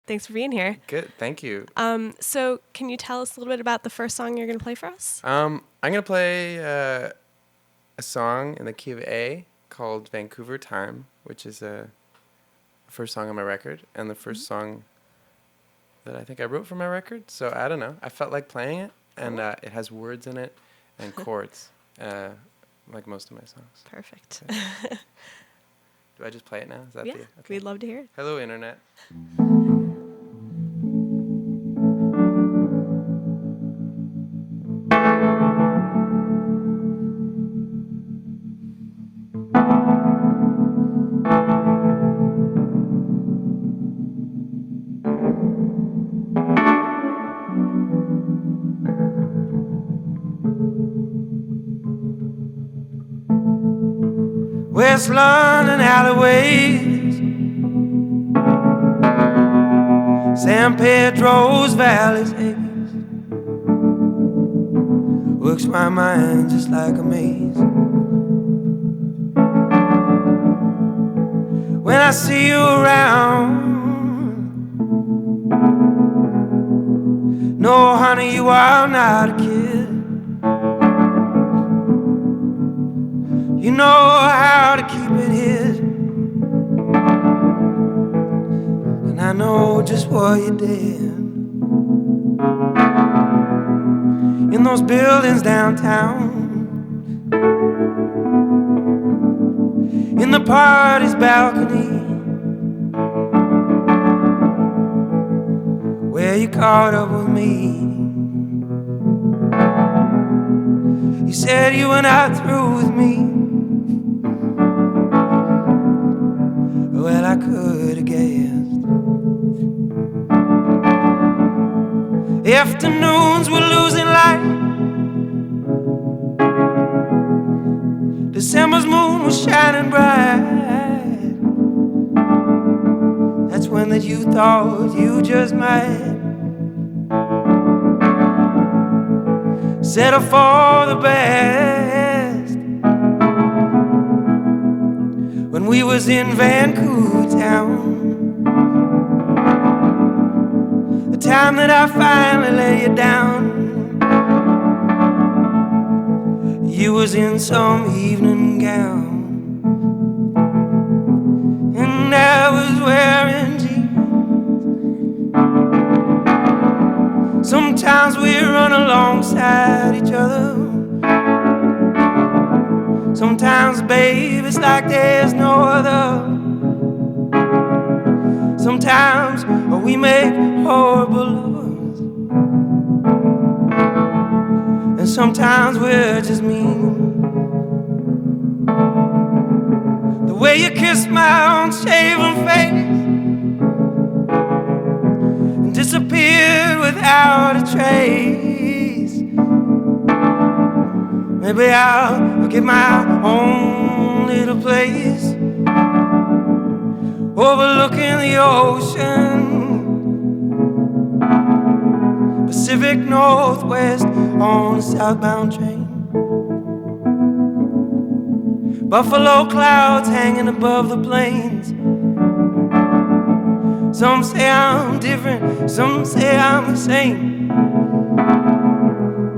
Thanks for being here. Good, thank you. So can you tell us a little bit about the first song you're going to play for us? I'm going to play a song in the key of A called Vancouver Time, which is the first song on my record and the first song that I think I wrote for my record. So I don't know. I felt like playing it, and it has words in it and chords, like most of my songs. Perfect. Okay. Do I just play it now? Is that Yeah, okay. we'd love to hear it. Hello, Internet. West London alleyways, San Pedro's valleys haze, works my mind just like a maze. When I see you around, no honey, you are not a kid. You know how to keep it hid, and I know just what you did. In those buildings downtown, in the party's balcony, where you caught up with me. You said you were not through with me. Well, I could have guessed. Afternoons were losing light. December's moon was shining bright. That's when that you thought you just might settle for the best. When we was in Vancouver Town, the time that I finally lay you down, you was in some evening gown, and I was wearing jeans. Sometimes we run alongside each other. Sometimes, babe, it's like there's no other. Sometimes we make horrible lovers, and sometimes we're just mean. The way you kiss my unshaven face and disappeared without a trace. Maybe I'll get my own little place overlooking the ocean, Pacific Northwest on a southbound train. Buffalo clouds hanging above the plains. Some say I'm different, some say I'm the same.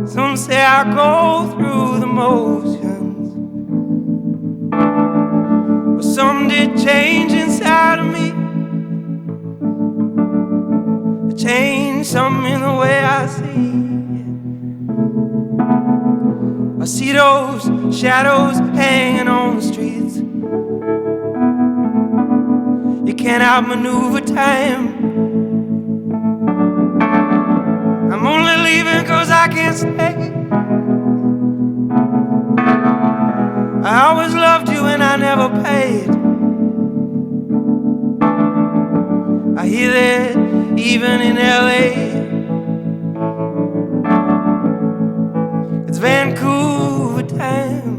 Some say I go through the motions, but some did change inside of me. Change something in the way I see. I see those shadows hanging on the streets. You can't outmaneuver time. I'm only leaving 'cause I can't stay. I always loved you and I never paid. I hear that even in LA. It's Vancouver time.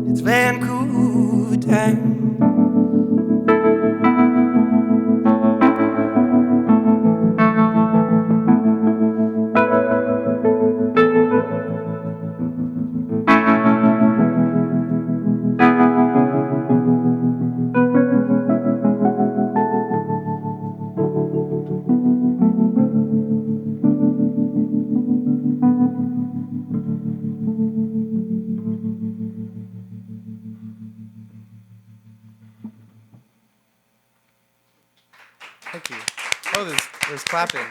It's Vancouver time. Thank you. Oh, there's clapping.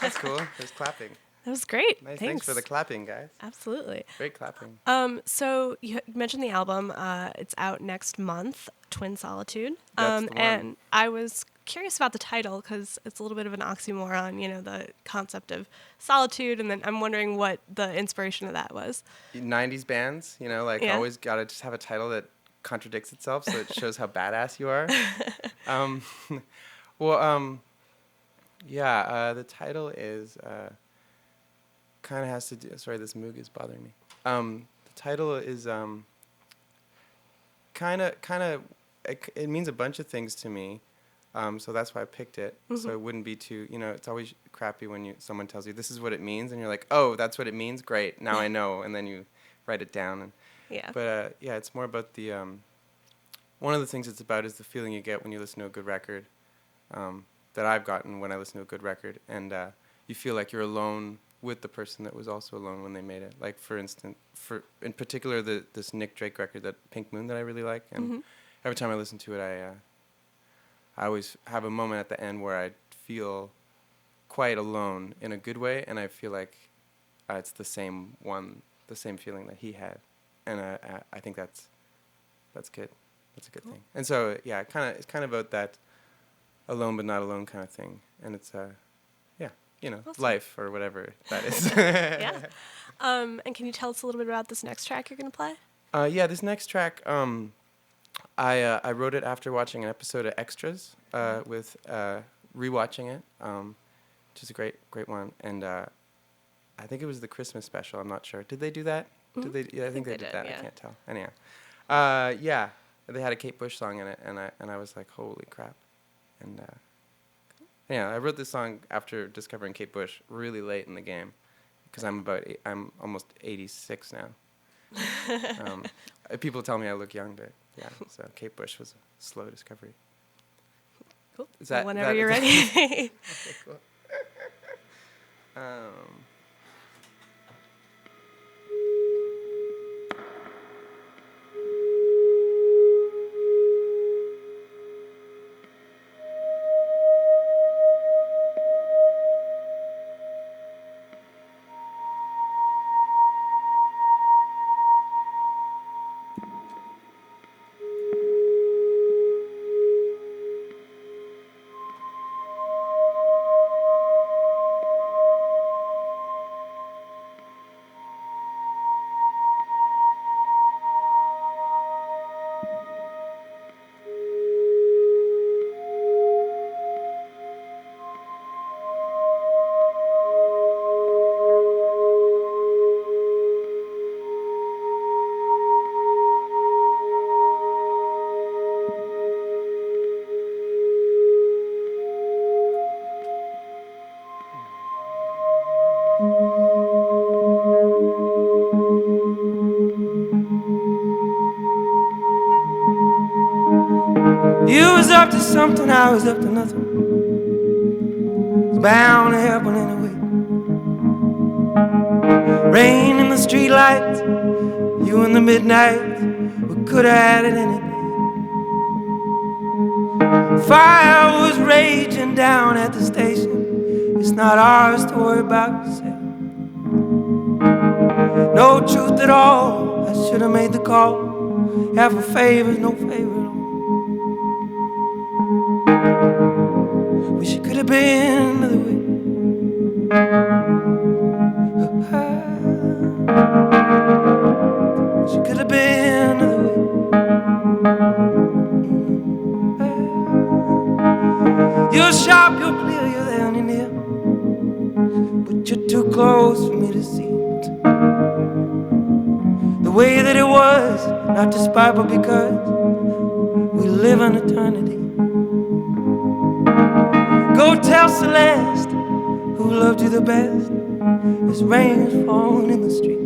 That's cool. There's clapping. That was great. Nice. Thanks. Thanks for the clapping, guys. Absolutely. Great clapping. So you mentioned the album. It's out next month, Twin Solitude. That's the one. And I was curious about the title because it's a little bit of an oxymoron, the concept of solitude. And then I'm wondering what the inspiration of that was. 90s bands, Yeah. always got to just have a title that contradicts itself so it shows how badass you are. The title is kind of has to do. Sorry, this moog is bothering me. The title is kind of it means a bunch of things to me. So that's why I picked it. Mm-hmm. So it wouldn't be too, it's always crappy when someone tells you this is what it means, and you're like, oh, that's what it means. Great, now I know, and then you write it down. And Yeah. But it's more about the one of the things it's about is the feeling you get when you listen to a good record. That I've gotten when I listen to a good record, and you feel like you're alone with the person that was also alone when they made it. Like for instance, in particular this Nick Drake record, that Pink Moon that I really like, and Mm-hmm. every time I listen to it, I always have a moment at the end where I feel quite alone in a good way, and I feel like it's the same feeling that he had, and I think that's good. That's a good thing. And so it's kind of about that alone but not alone kind of thing, and it's Awesome. life or whatever that is. Yeah. And can you tell us a little bit about this next track you're going to play? This next track, I wrote it after watching an episode of Extras, with rewatching it, which is a great one, and I think it was the Christmas special. I'm not sure. Did they do that? Mm-hmm. Did they? Yeah, I think they did that. Yeah. I can't tell. Anyhow, they had a Kate Bush song in it, and I was like, holy crap, and. I wrote this song after discovering Kate Bush really late in the game, because I'm almost 86 now. People tell me I look young, but so Kate Bush was a slow discovery. Cool. Is that whenever you're ready? Okay, cool. You was up to something, I was up to nothing. Was bound to happen anyway. Rain in the streetlights, you in the midnight. We could have had it any day. Fire was raging down at the station. It's not ours to worry about yourself. No truth at all, I should have made the call. Half a favor's no favor at all. Wish it could have been another way. Wish it could have been another way. You're sharp, you're clear, you're there and you're near, but you're too close for me to see it. The way that it was, not despite but because we live in eternity. Go tell Celeste, who loved you the best, as rain's falling in the street.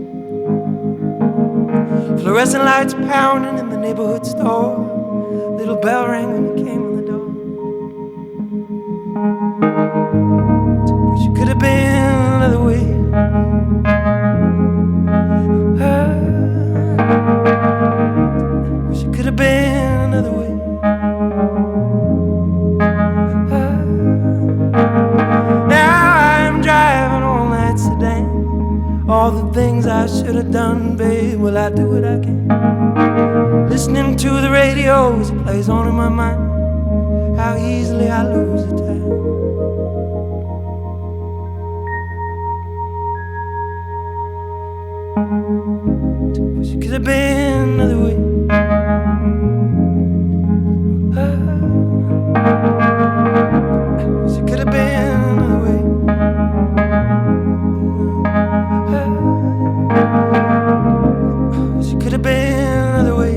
Fluorescent lights pounding in the neighborhood store. Little bell rang when you came in the door. Wish it could have been another way. Wish it could have been another way. all the things I should have done, babe. Well, I do what I can. Listening to the radio as it plays on in my mind. How easily I lose the time. Wish it could have been another way. Wish it could have been another way. Wish it could have been another way.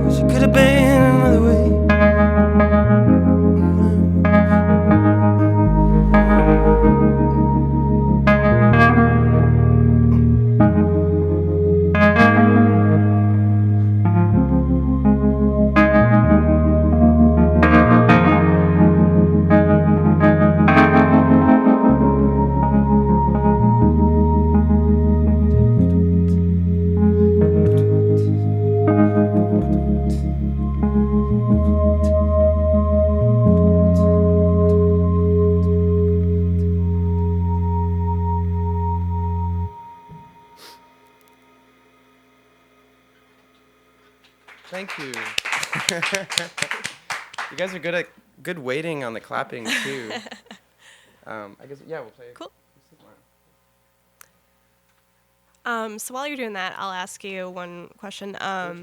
Wish it could have been another way. Thank you. You guys are good waiting on the clapping too. I guess we'll play. Cool. So while you're doing that, I'll ask you one question. I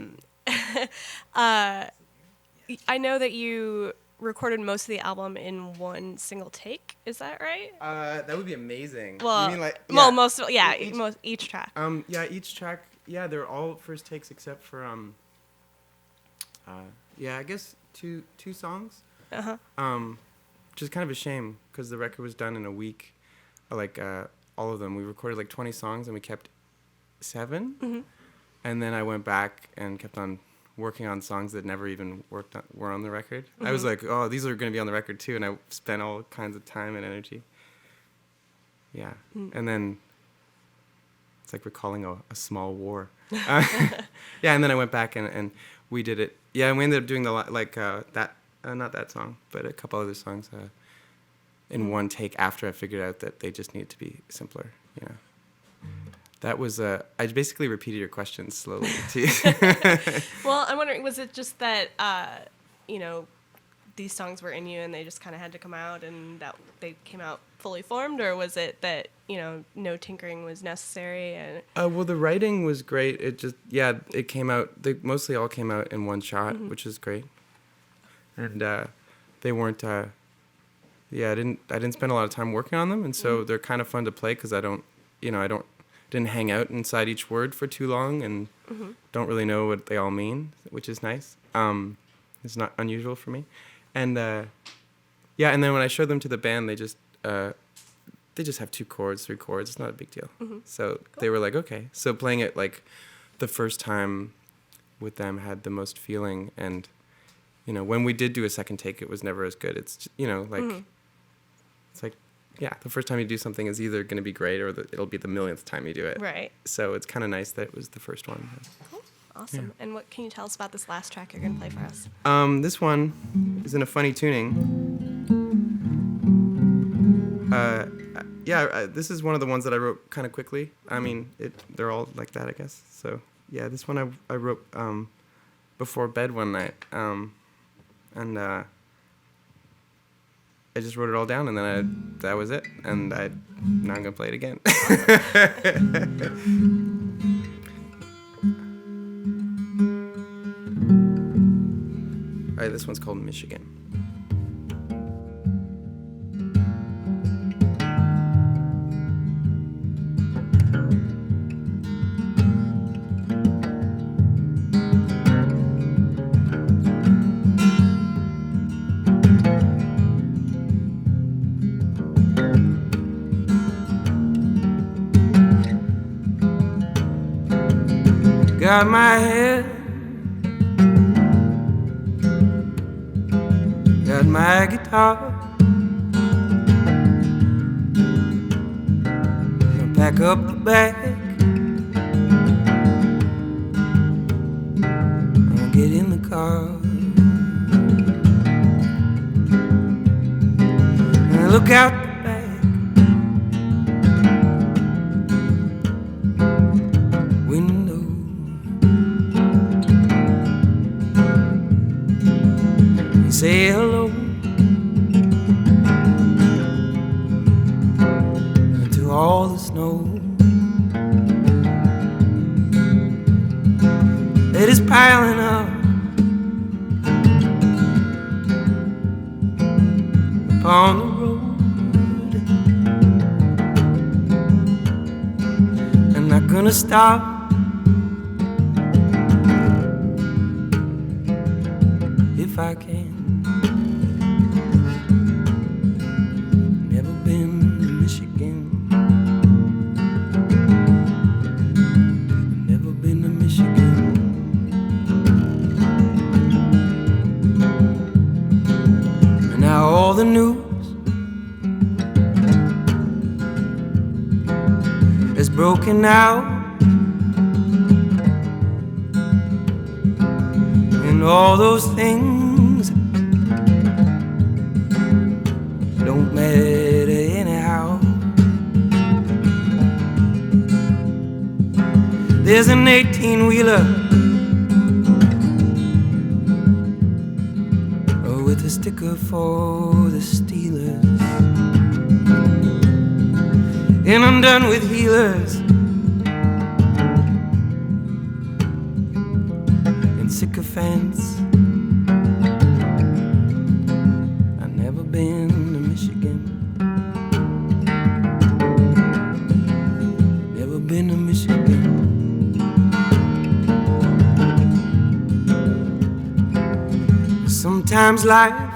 know that you recorded most of the album in one single take. Is that right? That would be amazing. Well, you mean like each track. Each track. Yeah, they're all first takes except for I guess two songs. Which is kind of a shame because the record was done in a week. All of them, we recorded like 20 songs and we kept 7. And then I went back and kept on working on songs that never even were on the record. I was like, oh, these are going to be on the record too, and I spent all kinds of time and energy. Yeah, and then it's like recalling a small war. And then I went back and we did it. Yeah, and we ended up doing not that song, but a couple other songs in one take after I figured out that they just needed to be simpler. Yeah. That was I basically repeated your questions slowly too. Well, I'm wondering, was it just that these songs were in you and they just kind of had to come out and that they came out fully formed, or was it that no tinkering was necessary? And well, the writing was great. It just it came out. They mostly all came out in one shot, which is great. And they weren't. I didn't spend a lot of time working on them, and so they're kind of fun to play because I didn't hang out inside each word for too long and don't really know what they all mean, which is nice. It's not unusual for me. And and then when I showed them to the band, they just have 2 chords, 3 chords. It's not a big deal. So they were like, okay. So playing it like the first time with them had the most feeling. And, when we did do a second take, it was never as good. It's, it's like, the first time you do something is either going to be great or it'll be the millionth time you do it. Right. So it's kind of nice that it was the first one. Cool. Awesome. Yeah. And what can you tell us about this last track you're going to play for us? This one is in a funny tuning. This is one of the ones that I wrote kind of quickly. I mean, they're all like that, I guess. So, this one I wrote before bed one night. And I just wrote it all down, and then that was it. And now I'm going to play it again. All right, this one's called Michigan. Got my head, got my guitar, I'll pack up the bag, I'll get in the car. look out the back window and say hello to all the snow that is piling up upon the road. I'm not gonna stop if I can. Never been to Michigan. Never been to Michigan. And now all the news is broken out, and all those things don't matter anyhow. There's an 18-wheeler with a sticker for the Steelers, and I'm done with healers and sycophants. I've never been to Michigan. Never been to Michigan. Sometimes life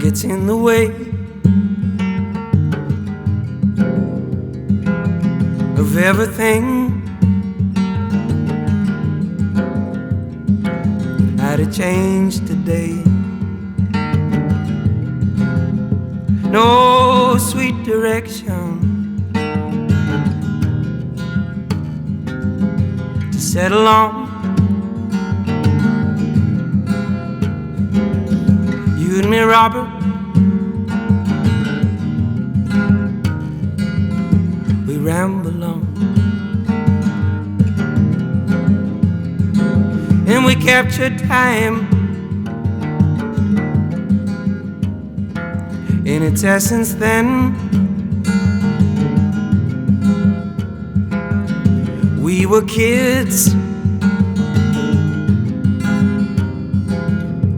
gets in the way of everything I'd have changed today. No sweet direction to settle on. You and me, Robert, we ramble on, and we capture time in its essence. Then we were kids,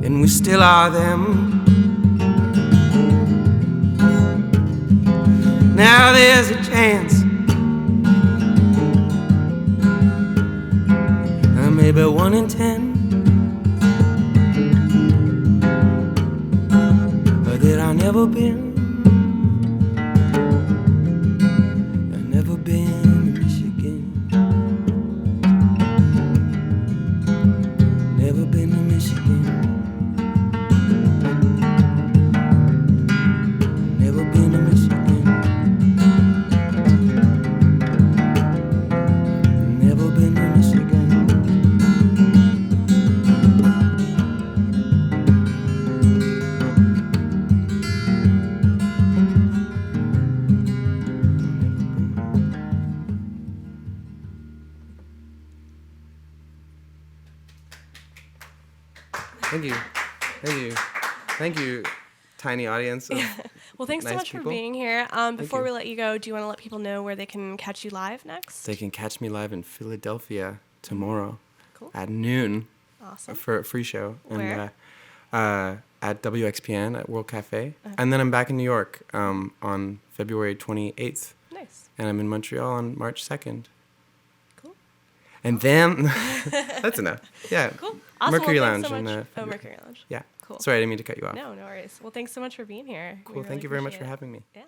and we still are them. Now there's a chance, maybe 1 in 10, that I've never been. I've never been to Michigan. Never been to Michigan. Never been to Michigan. Never been to Michigan. Thank you. Thank you. Thank you, tiny audience of Well, thanks so nice much people. for being here. Before you. we let you go, do you want to let people know where they can catch you live next? They can catch me live in Philadelphia tomorrow Cool. at noon Awesome. for a free show. Where? And, at WXPN at World Cafe. And then I'm back in New York on February 28th. Nice. And I'm in Montreal on March 2nd. Cool. And then, that's enough. Yeah. Cool. Awesome. Mercury well, Lounge. thanks so much. And, Mercury Lounge. yeah. Cool. Sorry, I didn't mean to cut you off. No worries. Well, thanks so much for being here. We Cool. really Thank you very much appreciate for it. having me. Yeah.